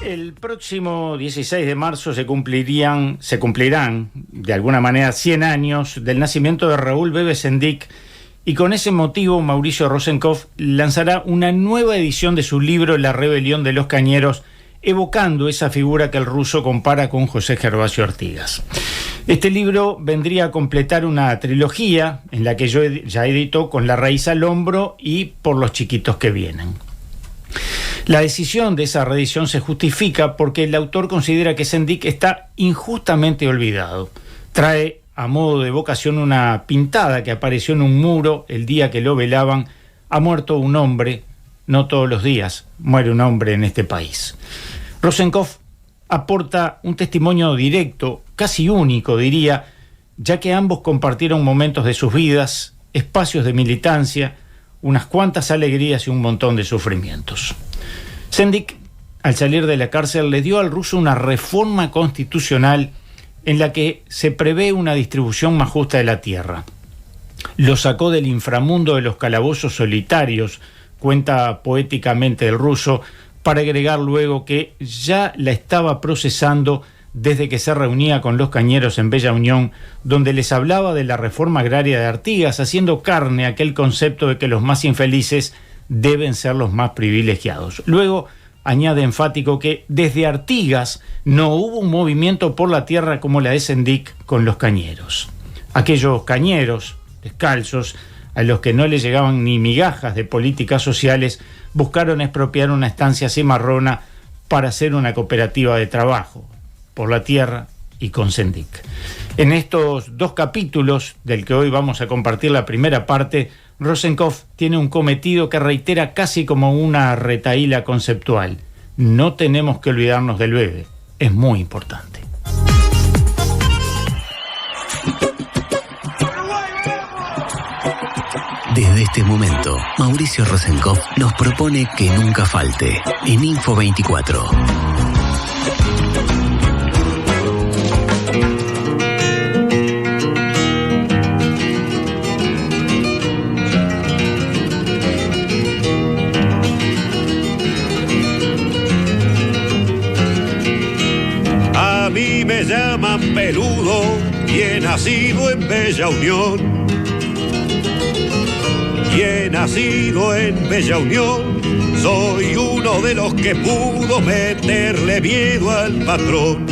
El próximo 16 de marzo se cumplirán de alguna manera 100 años del nacimiento de Raúl Bebe Sendik, y con ese motivo Mauricio Rosenkopf lanzará una nueva edición de su libro La rebelión de los cañeros, evocando esa figura que el ruso compara con José Gervasio Artigas. Este libro vendría a completar una trilogía en la que yo ya editó Con la raíz al hombro y Por los chiquitos que vienen. La decisión de esa reedición se justifica porque el autor considera que Sendik está injustamente olvidado. Trae a modo de evocación una pintada que apareció en un muro el día que lo velaban: ha muerto un hombre, no todos los días muere un hombre en este país. Rosenkopf aporta un testimonio directo, casi único diría, ya que ambos compartieron momentos de sus vidas, espacios de militancia, unas cuantas alegrías y un montón de sufrimientos. Sendik, al salir de la cárcel, le dio al ruso una reforma constitucional en la que se prevé una distribución más justa de la tierra. Lo sacó del inframundo de los calabozos solitarios, cuenta poéticamente el ruso, para agregar luego que ya la estaba procesando desde que se reunía con los cañeros en Bella Unión, donde les hablaba de la reforma agraria de Artigas, haciendo carne aquel concepto de que los más infelices deben ser los más privilegiados. Luego añade enfático que desde Artigas no hubo un movimiento por la tierra como la de Sendik con los cañeros. Aquellos cañeros descalzos, a los que no les llegaban ni migajas de políticas sociales, buscaron expropiar una estancia cimarrona para hacer una cooperativa de trabajo por la tierra y con Sendik. En estos dos capítulos, del que hoy vamos a compartir la primera parte, Rosenkopf tiene un cometido que reitera casi como una retahíla conceptual. No tenemos que olvidarnos del bebé, es muy importante. Desde este momento, Mauricio Rosenkopf nos propone que nunca falte en Info 24. A mí me llaman peludo y he nacido en Bella Unión. Y he nacido en Bella Unión, soy uno de los que pudo meterle miedo al patrón.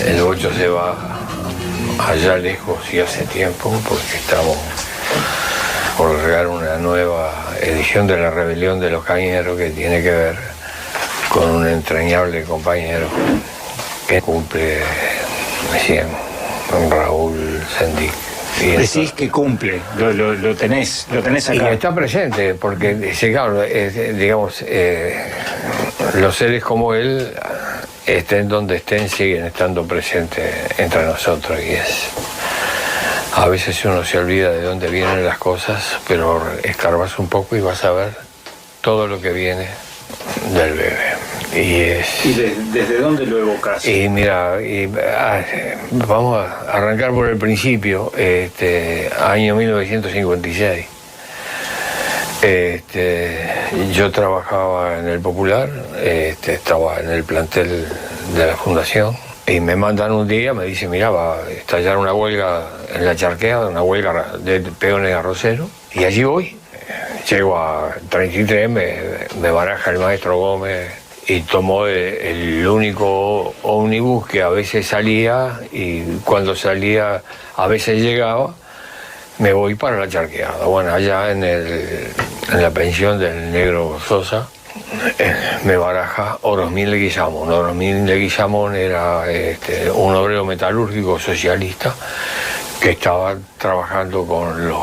El 8 se va allá lejos y hace tiempo, porque estamos por crear una nueva edición de La rebelión de los cañeros, que tiene que ver con un entrañable compañero que cumple 100, Raúl Sendik. Decís que cumple, lo tenés acá. Y está presente, porque claro, digamos, los seres como él, estén donde estén, siguen estando presentes entre nosotros, y a veces uno se olvida de dónde vienen las cosas, pero escarbas un poco y vas a ver todo lo que viene del bebé. ¿Y desde dónde lo evocas? Y mira, vamos a arrancar por el principio, año 1956. Yo trabajaba en el Popular, estaba en el plantel de la Fundación, y me mandan un día, me dicen, mira, va a estallar una huelga en La Charqueada, una huelga de peones arroceros, y allí voy. Llego a 33, me baraja el maestro Gómez y tomó el único ómnibus que a veces salía, y cuando salía a veces llegaba. Me voy para La Charqueada. Bueno, allá en la pensión del negro Sosa, me baraja Orozmil Leguizamón. Orozmil Leguizamón era un obrero metalúrgico socialista que estaba trabajando con los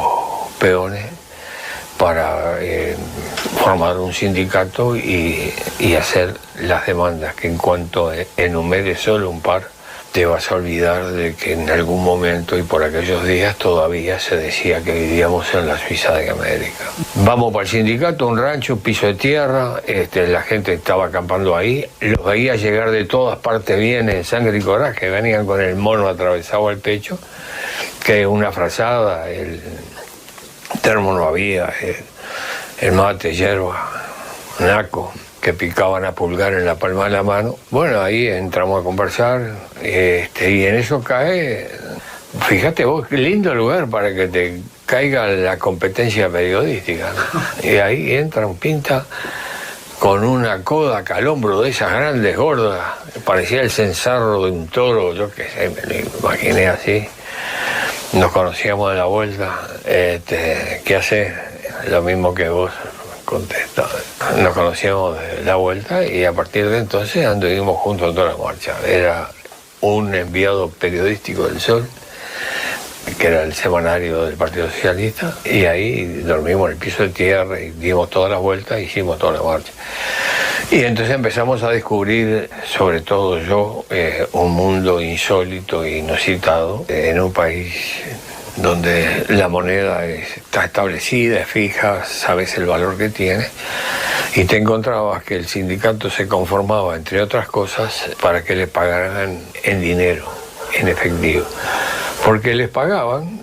peones para formar un sindicato y hacer las demandas, que en cuanto enumere solo un par, te vas a olvidar de que en algún momento y por aquellos días todavía se decía que vivíamos en la Suiza de América. Vamos para el sindicato, un rancho, piso de tierra, la gente estaba acampando ahí, los veía llegar de todas partes, bien en sangre y coraje, venían con el mono atravesado al pecho, que una frazada, el termo no había, el mate, hierba, naco. que picaban a pulgar en la palma de la mano. Bueno, ahí entramos a conversar, y en eso cae, fíjate vos, qué lindo lugar para que te caiga la competencia periodística, ¿no? Y ahí entra un pinta con una coda al hombro de esas grandes, gordas, parecía el censarro de un toro, yo qué sé, me lo imaginé así. Nos conocíamos de la vuelta, ¿qué haces? Lo mismo que vos, contestó. Nos conocíamos de la vuelta y a partir de entonces anduvimos juntos en toda la marcha. Era un enviado periodístico del Sol, que era el semanario del Partido Socialista, y ahí dormimos en el piso de tierra y dimos todas las vueltas, hicimos toda la marcha. Y entonces empezamos a descubrir, sobre todo yo, un mundo insólito e inusitado en un país donde la moneda está establecida, es fija, sabes el valor que tiene, y te encontrabas que el sindicato se conformaba, entre otras cosas, para que le pagaran en dinero, en efectivo. Porque les pagaban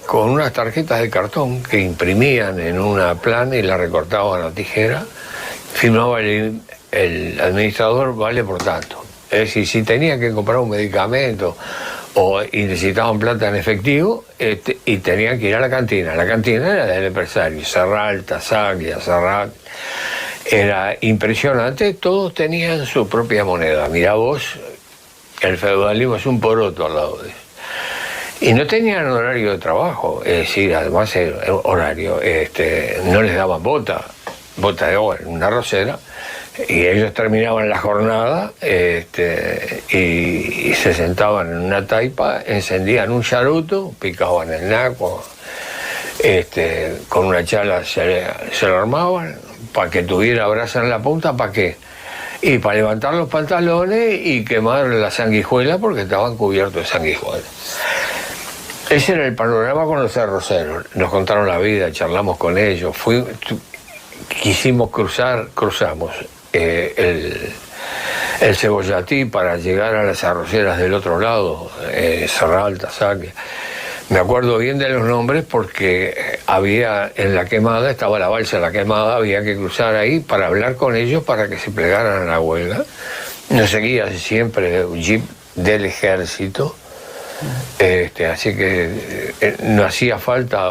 con unas tarjetas de cartón que imprimían en una plana y la recortaban a la tijera, firmaba el administrador, vale por tanto. Es decir, si tenía que comprar un medicamento y necesitaban plata en efectivo, y tenían que ir a la cantina era del empresario, Serral, Tasaglia, Serrat. Era impresionante, todos tenían su propia moneda. Mirá vos, el feudalismo es un poroto al lado de eso. Y no tenían horario de trabajo, es decir, además el horario, no les daban bota de agua en una arrocera, y ellos terminaban la jornada y se sentaban en una taipa, encendían un charuto, picaban el naco, con una chala se lo armaban para que tuviera brasa en la punta. ¿Para qué? Y para levantar los pantalones y quemar la sanguijuela, porque estaban cubiertos de sanguijuela. Ese era el panorama con los arroceros. Nos contaron la vida, charlamos con ellos, quisimos cruzamos el Cebollatí para llegar a las arroceras del otro lado, Serral, Tasaglia. Me acuerdo bien de los nombres porque había en la quemada, estaba la balsa en la quemada, había que cruzar ahí para hablar con ellos para que se plegaran a la huelga. Nos seguía siempre un jeep del ejército. Así que no hacía falta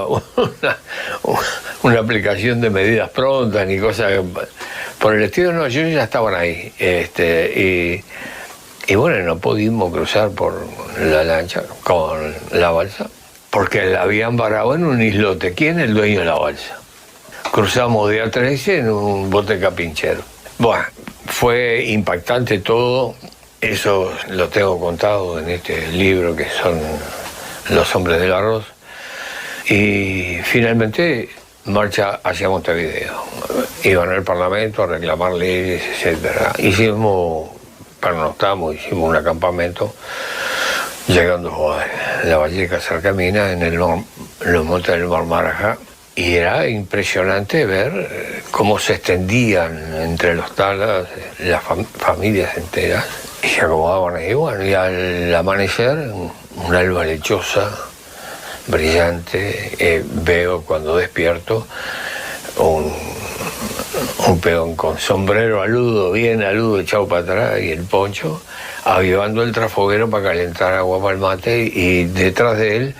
una aplicación de medidas prontas ni cosas por el estilo, no, ellos ya estaban ahí, y bueno, no pudimos cruzar por la lancha con la balsa porque la habían varado en un islote. ¿Quién es el dueño de la balsa? Cruzamos de A13 en un bote capinchero. Bueno, fue impactante todo. Eso lo tengo contado en este libro que son Los Hombres del Arroz. Y finalmente marcha hacia Montevideo. Iban al Parlamento a reclamar leyes, etc. Pernoctamos, hicimos un acampamento llegando a la Valleca Cercamina, en los montes del Marmarajá. Y era impresionante ver cómo se extendían entre los talas las familias enteras. Y se acomodaban ahí, bueno, y al amanecer, una alba lechosa, brillante, veo cuando despierto un peón con sombrero aludo, bien aludo, echado para atrás, y el poncho, avivando el trafoguero para calentar agua para el mate, y detrás de él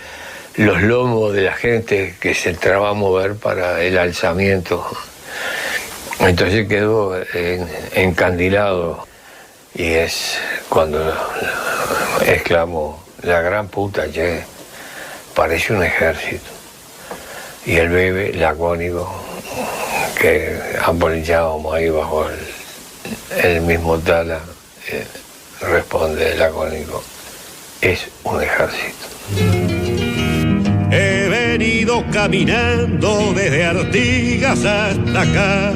los lomos de la gente que se entraba a mover para el alzamiento. Entonces quedó encandilado. Y es cuando exclamó, la gran puta, che, parece un ejército. Y el bebé lacónico, que ampolichábamos ahí bajo el mismo tala, responde lacónico, es un ejército. He venido caminando desde Artigas hasta acá.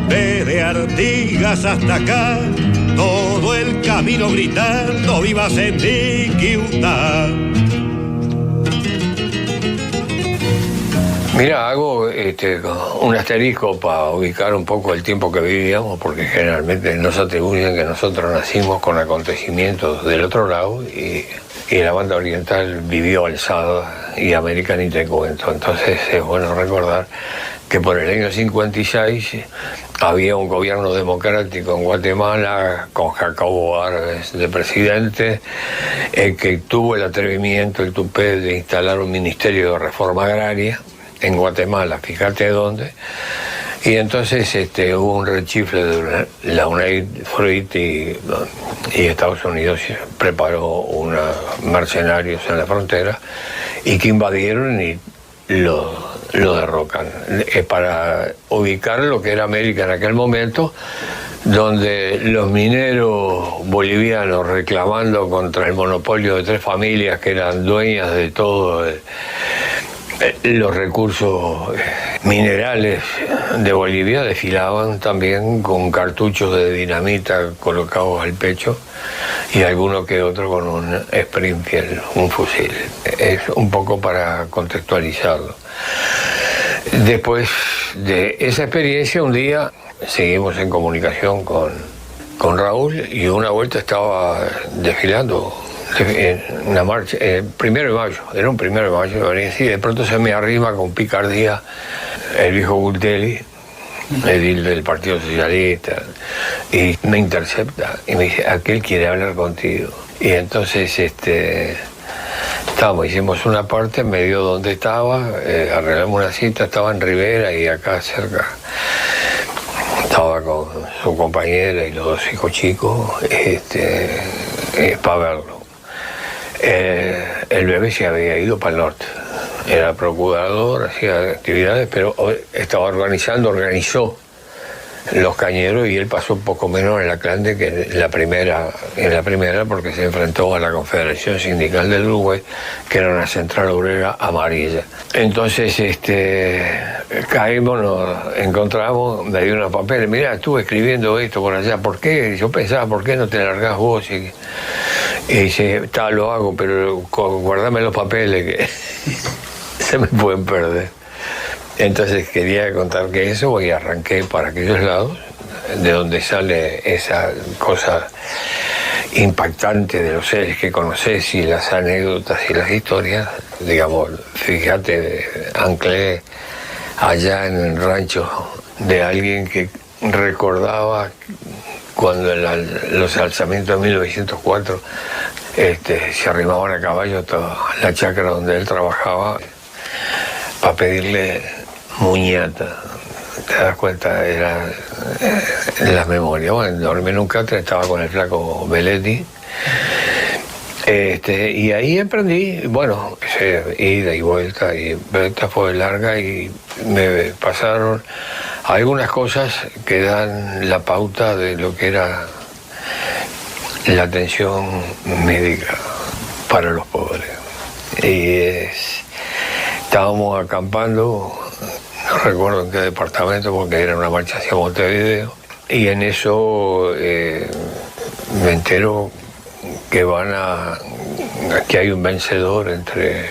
Desde Artigas hasta acá, todo el camino gritando ¡viva Sendik y Utah! Mira, hago un asterisco para ubicar un poco el tiempo que vivíamos, porque generalmente nos atribuyen que nosotros nacimos con acontecimientos del otro lado y la banda oriental vivió alzada y América ni te cuento. Entonces es bueno recordar que por el año 56 había un gobierno democrático en Guatemala con Jacobo Arbenz de presidente, que tuvo el atrevimiento, el tupé de instalar un ministerio de reforma agraria en Guatemala, fíjate dónde. Y entonces hubo un rechifle de la UNAID, Fruit y Estados Unidos preparó unos mercenarios en la frontera y que invadieron y lo derrocan. Para ubicar lo que era América en aquel momento, donde los mineros bolivianos reclamando contra el monopolio de 3 familias que eran dueñas de todo los recursos minerales de Bolivia desfilaban también con cartuchos de dinamita colocados al pecho y alguno que otro con un Springfield, un fusil. Es un poco para contextualizarlo. Después de esa experiencia, un día seguimos en comunicación con Raúl y una vuelta estaba desfilando en una marcha, 1 de mayo, era un 1 de mayo, y de pronto se me arrima con picardía el viejo Gultelli, edil del Partido Socialista, y me intercepta y me dice, aquel quiere hablar contigo. Y entonces hicimos una parte, me dio donde estaba, arreglamos una cita, estaba en Rivera y acá cerca. Estaba con su compañera y los 2 hijos chicos para verlo. El bebé se había ido para el norte, era procurador, hacía actividades, pero organizó los cañeros y él pasó un poco menos en la Clande que en la primera porque se enfrentó a la Confederación Sindical del Uruguay, que era una central obrera amarilla. Entonces caímos, nos encontramos, me dio unos papeles, mirá, estuve escribiendo esto por allá, ¿por qué? Yo pensaba, ¿por qué no te largás vos? Y dice, lo hago, pero guardame los papeles que se me pueden perder. Entonces quería contar que eso, y arranqué para aquellos lados, de donde sale esa cosa impactante de los seres que conoces y las anécdotas y las historias. Digamos, fíjate, anclé allá en el rancho de alguien que recordaba cuando los alzamientos de 1904 se arrimaban a caballo toda la chacra donde él trabajaba para pedirle muñata. Te das cuenta, era la memoria. Bueno, dormí en un catre, estaba con el flaco Belletti. Y ahí emprendí, bueno, ida y vuelta, pero esta fue larga y me pasaron algunas cosas que dan la pauta de lo que era la atención médica para los pobres. Y estábamos acampando, no recuerdo en qué departamento, porque era una marcha hacia Montevideo, y en eso me entero que hay un vencedor entre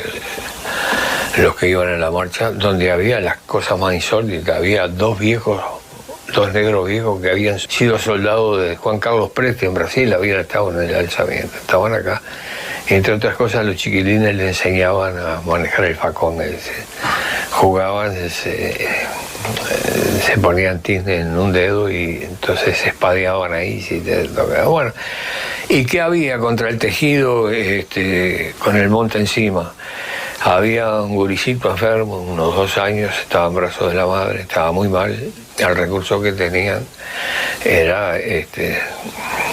los que iban en la marcha, donde había las cosas más insólitas. Había 2 negros viejos que habían sido soldados de Juan Carlos Presti en Brasil, habían estado en el alzamiento, estaban acá. Y entre otras cosas, los chiquilines le enseñaban a manejar el facón. Jugaban, se ponían tizne en un dedo y entonces se espadeaban ahí si te tocaba. Bueno, ¿y qué había contra el tejido con el monte encima? Había un guricito enfermo, unos 2 años, estaba en brazos de la madre, estaba muy mal. El recurso que tenían era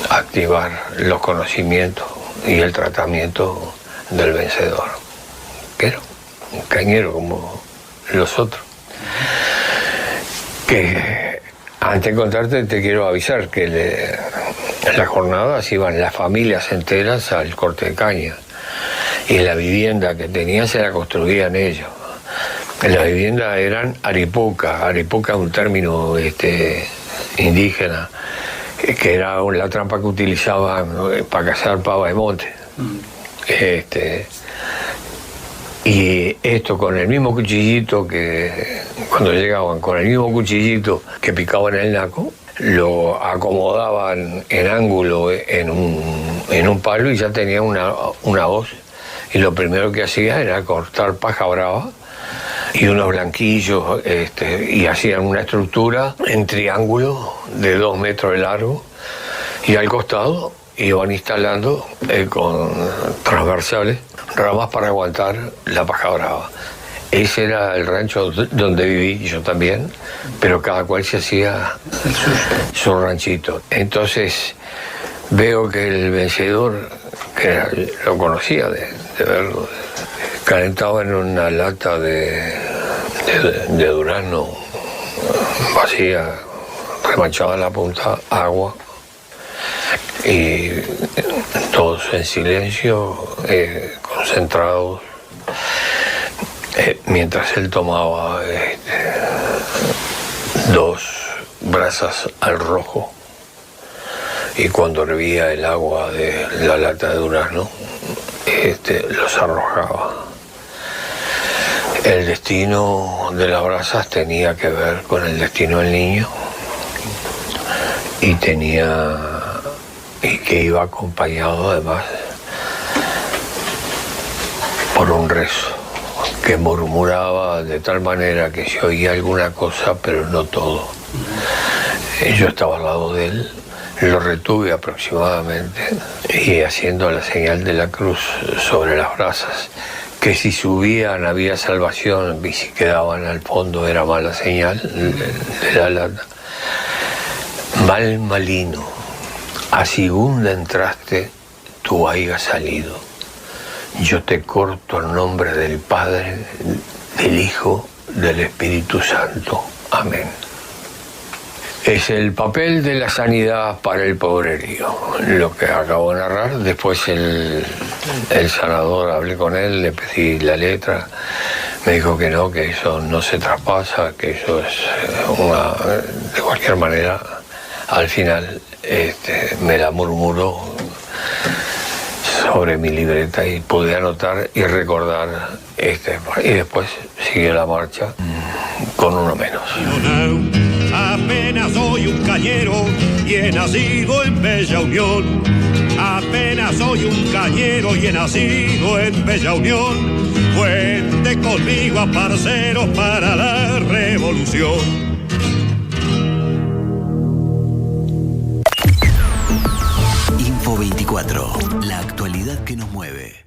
activar los conocimientos y el tratamiento del vencedor, que era un cañero como los otros. Que antes de contarte te quiero avisar que en las jornadas iban las familias enteras al corte de caña y la vivienda que tenían se la construían ellos. Las viviendas eran aripuca es un término indígena, que era la trampa que utilizaban para cazar pava de monte. Y esto con el mismo cuchillito que cuando llegaban, con el mismo cuchillito que picaban el naco, lo acomodaban en ángulo en un palo y ya tenía una hoz. Y lo primero que hacía era cortar paja brava y unos blanquillos, y hacían una estructura en triángulo de 2 metros de largo, y al costado iban instalando con transversales ramas para aguantar la paja brava. Ese era el rancho donde viví yo también, pero cada cual se hacía su ranchito. Entonces veo que el vencedor, que lo conocía de verlo, calentaba en una lata de durazno vacía, remanchaba en la punta agua, y todos en silencio, concentrados, mientras él tomaba 2 brasas al rojo, y cuando hervía el agua de la lata de durazno, los arrojaba. El destino de las brasas tenía que ver con el destino del niño, y que iba acompañado además por un rezo que murmuraba de tal manera que se oía alguna cosa, pero no todo. Yo estaba al lado de él, lo retuve aproximadamente, y haciendo la señal de la cruz sobre las brasas, que si subían había salvación y si quedaban al fondo era mala señal de la lata. Mal malino, a segunda entraste, tú hayas salido. Yo te corto en nombre del Padre, del Hijo, del Espíritu Santo. Amén. Es el papel de la sanidad para el pobrerío, lo que acabo de narrar. Después el sanador, hablé con él, le pedí la letra, me dijo que no, que eso no se traspasa, que eso es de cualquier manera, al final me la murmuró sobre mi libreta y pude anotar y recordar, y después siguió la marcha con uno menos. Apenas soy un cañero y he nacido en Bella Unión. Apenas soy un cañero y he nacido en Bella Unión. Cuente conmigo a parceros para la revolución. Info 24, la actualidad que nos mueve.